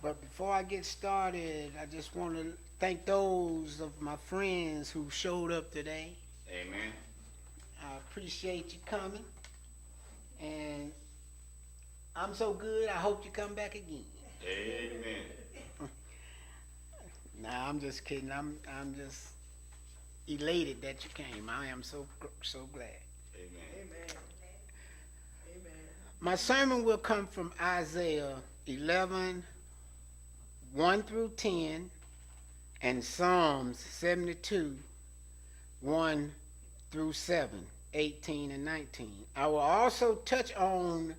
But before I get started, I just want to thank those of my friends who showed up today. Amen. I appreciate you coming, and I'm so good. I hope you come back again. Amen. Nah, I'm just kidding. I'm just elated that you came. I am so glad. Amen. My sermon will come from Isaiah 11, 1 through 10, and Psalms 72, 1 through 7, 18 and 19. I will also touch on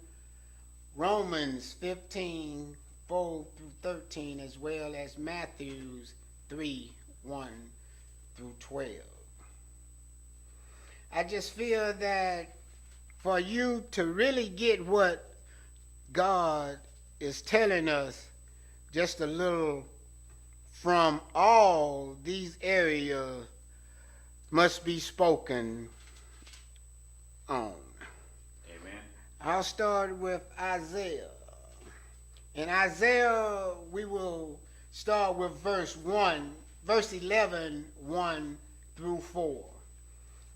Romans 15, 4 through 13, as well as Matthew's 3, 1 through 12. I just feel that for you to really get what God is telling us, just a little from all these areas must be spoken on. Amen. I'll start with Isaiah. In Isaiah, we will start with verse 11, 1 through 4.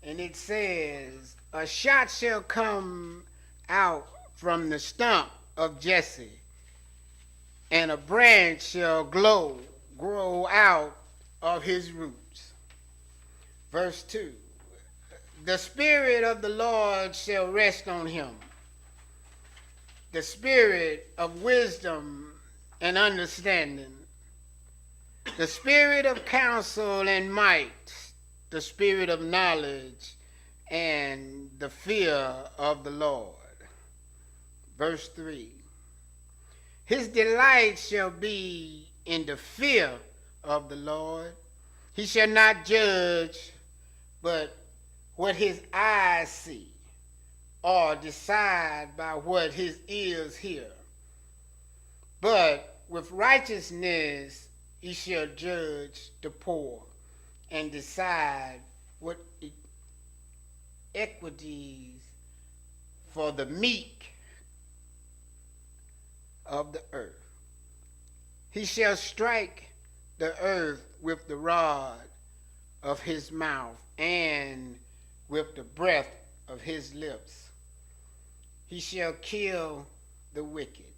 And it says, "A shot shall come out from the stump of Jesse, and a branch shall grow out of his roots." Verse 2, "The Spirit of the Lord shall rest on him, the Spirit of wisdom and understanding, the Spirit of counsel and might, the Spirit of knowledge and the fear of the Lord." Verse 3, "His delight shall be in the fear of the Lord. He shall not judge but what his eyes see, or decide by what his ears hear. But with righteousness he shall judge the poor, and decide what equities for the meek of the earth. He shall strike the earth with the rod of his mouth, and with the breath of his lips he shall kill the wicked."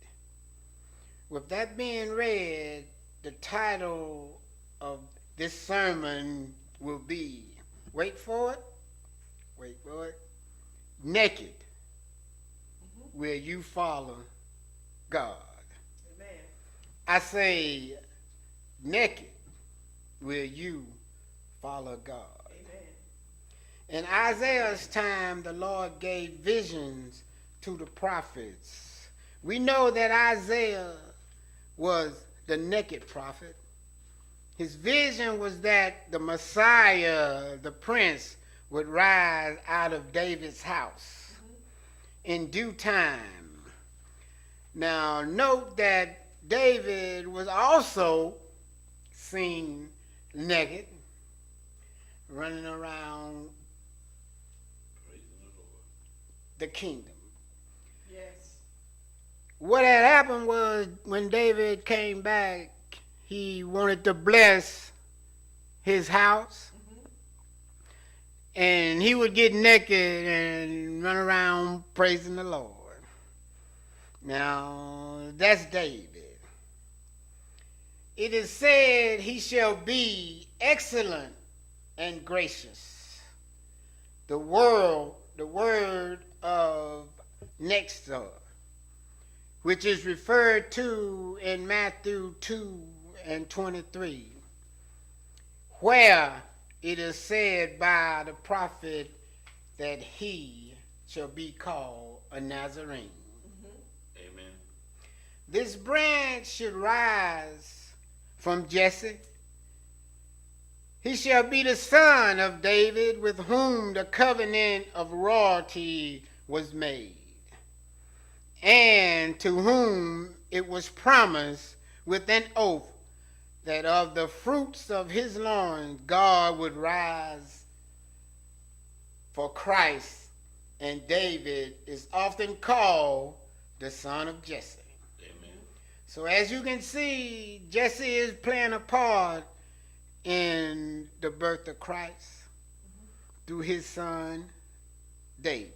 With that being read, the title of this sermon will be, wait for it, "Naked Will You Follow God?" Amen. I say, naked will you follow God? Amen. In Isaiah's time, the Lord gave visions to the prophets. We know that Isaiah was the naked prophet. His vision was that the Messiah, the Prince, would rise out of David's house in due time. Now, note that David was also seen naked, running around Praising the Lord. the kingdom. Yes. What had happened was when David came back, he wanted to bless his house, and he would get naked and run around praising the Lord. Now, that's David. It is said he shall be excellent and gracious. The word of next door, which is referred to in Matthew 2 and 23, where it is said by the prophet that he shall be called a Nazarene. Amen. This branch should rise from Jesse. He shall be the son of David, with whom the covenant of royalty was made, and to whom it was promised with an oath that of the fruits of his loins God would rise for Christ, and David is often called the son of Jesse. Amen. So as you can see, Jesse is playing a part in the birth of Christ through his son David.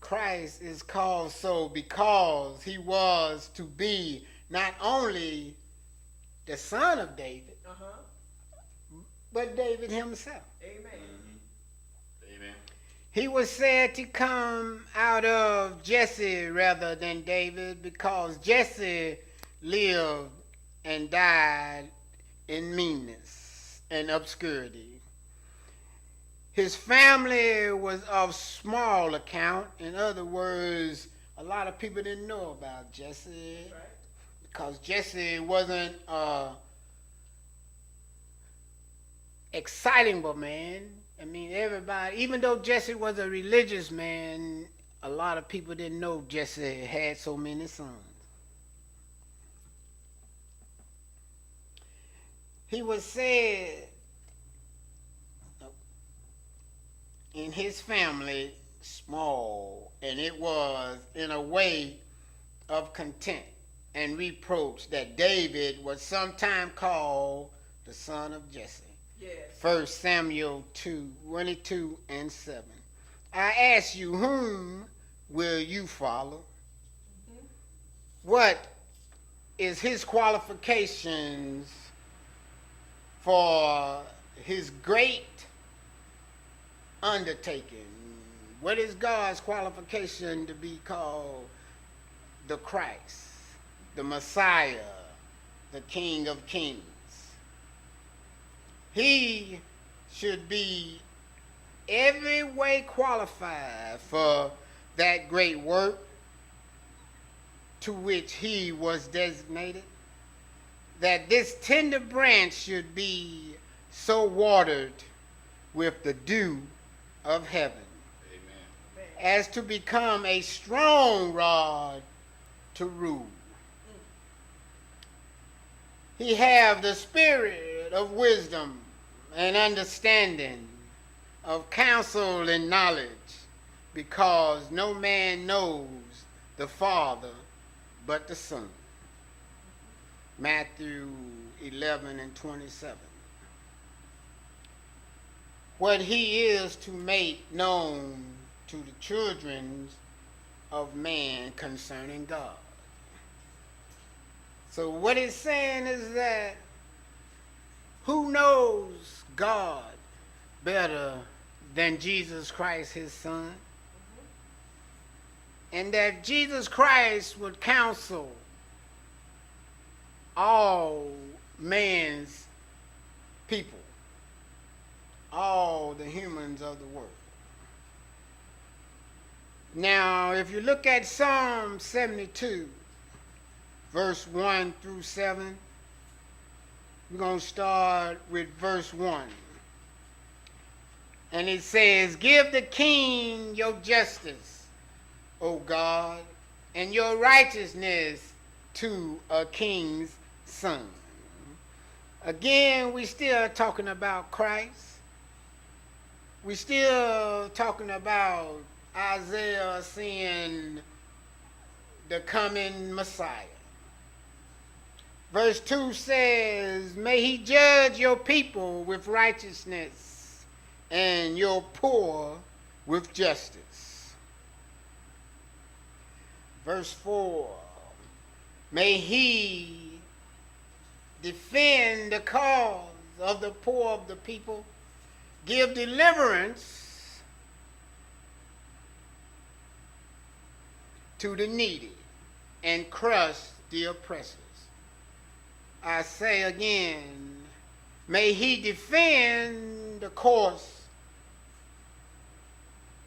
Christ is called so because he was to be not only the son of David, but David himself. Amen. Amen. He was said to come out of Jesse rather than David because Jesse lived and died in meanness and obscurity. His family was of small account. In other words, a lot of people didn't know about Jesse because Jesse wasn't exciting man. I mean, everybody, even though Jesse was a religious man, a lot of people didn't know Jesse had so many sons. He was said in his family small, and it was in a way of content and reproach that David was sometime called the son of Jesse. Yes. 1 Samuel 2:22-7. I ask you, whom will you follow? What is his qualifications for his great undertaking? What is God's qualification to be called the Christ, the Messiah, the King of Kings? He should be every way qualified for that great work to which he was designated, that this tender branch should be so watered with the dew of heaven Amen. as to become a strong rod to rule. He have the spirit of wisdom and understanding, of counsel and knowledge, because no man knows the Father but the Son. Matthew 11:27. What he is to make known to the children of man concerning God. So what it's saying is that who knows God better than Jesus Christ, his son? And that Jesus Christ would counsel all man's people, all the humans of the world. Now, if you look at Psalm 72, verse 1-7, we're going to start with verse 1. And it says, give the king your justice, O God, and your righteousness to a king's son. Again, we still talking about Christ. We still talking about Isaiah seeing the coming Messiah. Verse 2 says, may he judge your people with righteousness and your poor with justice. Verse 4, may he defend the cause of the poor of the people, give deliverance to the needy, and crush the oppressors. I say again, may he defend the cause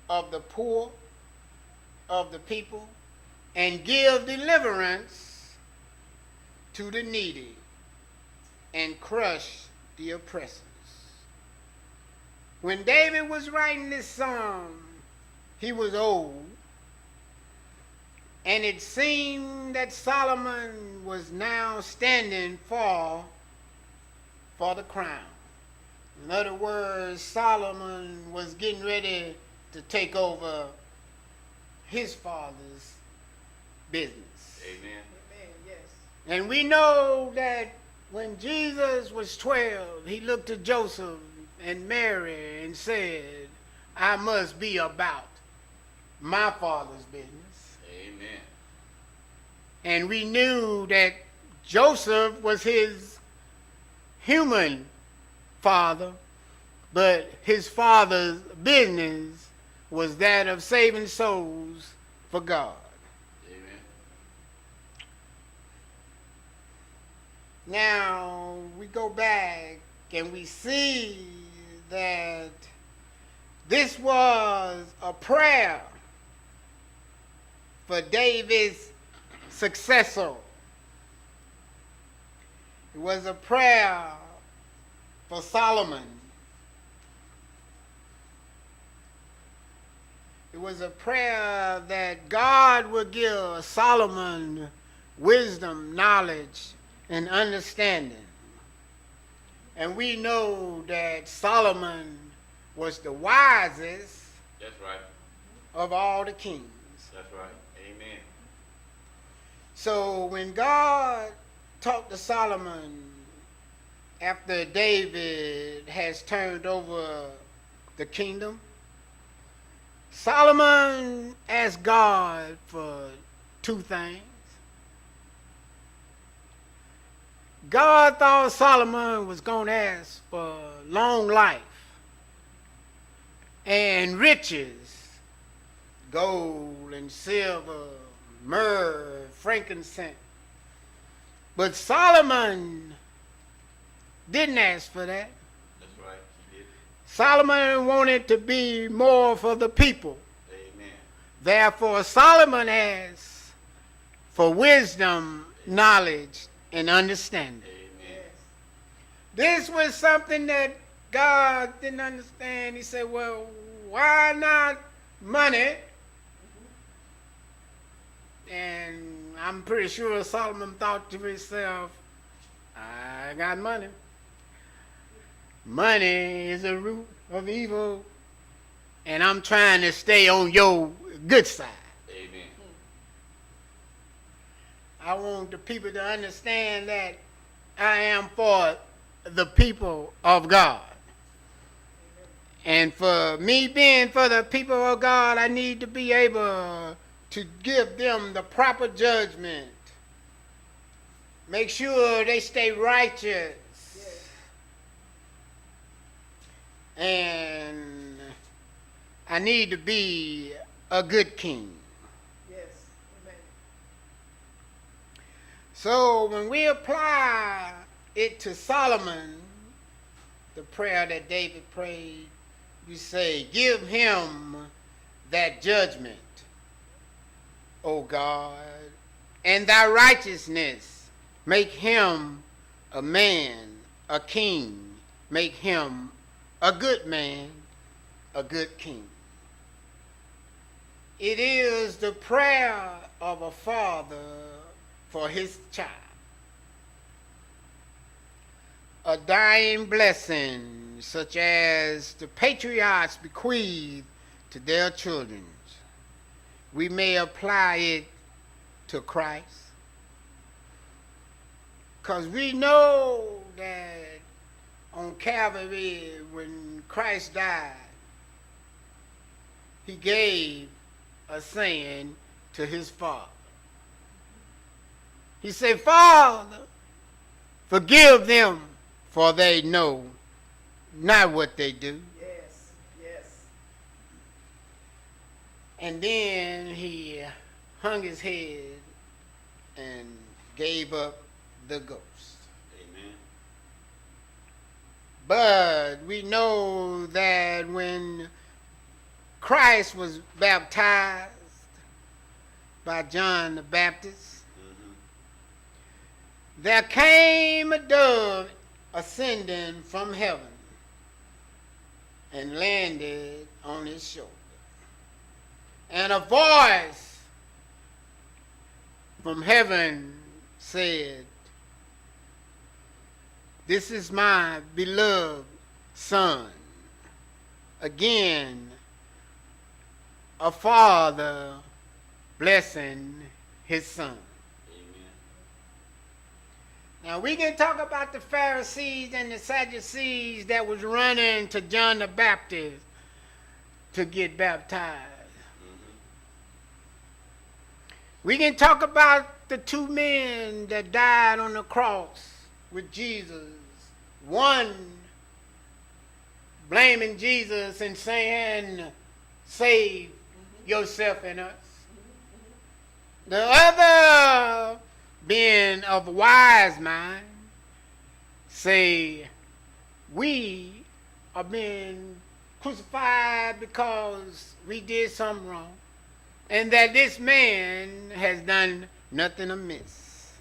of the poor of the people, and give deliverance to the needy, and crush the oppressors. When David was writing this psalm, he was old, and it seemed that Solomon was now standing for the crown. In other words, Solomon was getting ready to take over his father's business. Amen. Amen. Yes. And we know that when Jesus was 12, he looked at Joseph and Mary and said, I must be about my father's business. Amen. And we knew that Joseph was his human father, but his father's business was that of saving souls for God. Amen. Now we go back and we see that this was a prayer for David's successor. It was a prayer for Solomon. It was a prayer that God would give Solomon wisdom, knowledge, and understanding. And we know that Solomon was the wisest That's right. of all the kings. That's right. Amen. So when God talked to Solomon after David has turned over the kingdom, Solomon asked God for two things. God thought Solomon was going to ask for long life and riches, gold and silver, myrrh, frankincense. But Solomon didn't ask for that. That's right. He did. Solomon wanted to be more for the people. Amen. Therefore, Solomon asked for wisdom, knowledge, and understanding. Amen. This was something that God didn't understand. He said, well, why not money? And I'm pretty sure Solomon thought to himself, I got money. Money is a root of evil, and I'm trying to stay on your good side. Amen. I want the people to understand that I am for the people of God. And for me being for the people of God, I need to be able to give them the proper judgment. Make sure they stay righteous. Yes. And I need to be a good king. Yes. Amen. So when we apply it to Solomon, the prayer that David prayed, you say, give him that judgment, O God, and thy righteousness. Make him a man, a king. Make him a good man, a good king. It is the prayer of a father for his child. A dying blessing such as the patriarchs bequeath to their children. We may apply it to Christ. Because we know that on Calvary, when Christ died, he gave a saying to his Father. He said, Father, forgive them, for they know not what they do. Yes. Yes. And then he hung his head and gave up the ghost. Amen. But we know that when Christ was baptized by John the Baptist, there came a dove ascending from heaven and landed on his shoulder. And a voice from heaven said, this is my beloved Son. Again, a father blessing his son. Amen. Now we can talk about the Pharisees and the Sadducees that was running to John the Baptist to get baptized. We can talk about the two men that died on the cross with Jesus. One blaming Jesus and saying, save yourself and us. The other being of wise mind, say, we are being crucified because we did something wrong, and that this man has done nothing amiss.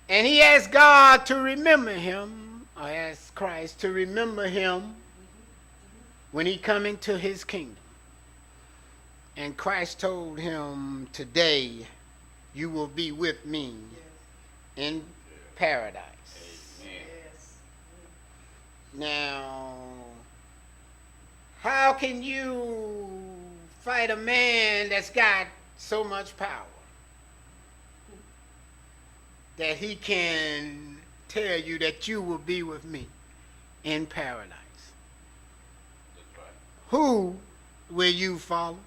And he asked God to remember him, or asked Christ to remember him when he come into his kingdom. And Christ told him, today you will be with me in paradise. Amen. Yes. Now, how can you fight a man that's got so much power that he can tell you that you will be with me in paradise? That's right. Who will you follow?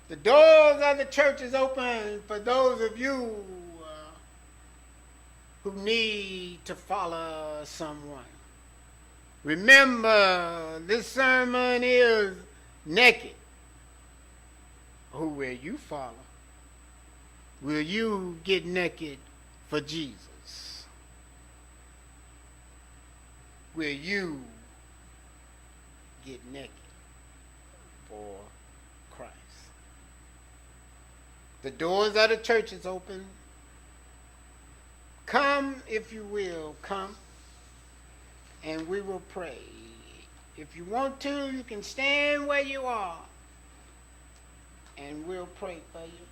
The doors of the church is open for those of you who need to follow someone. Remember, this sermon is naked. Who will you follow? Will you get naked for Jesus? Will you get naked for Christ? The doors of the church is open. Come, if you will, come, and we will pray. If you want to, you can stand where you are, and we'll pray for you.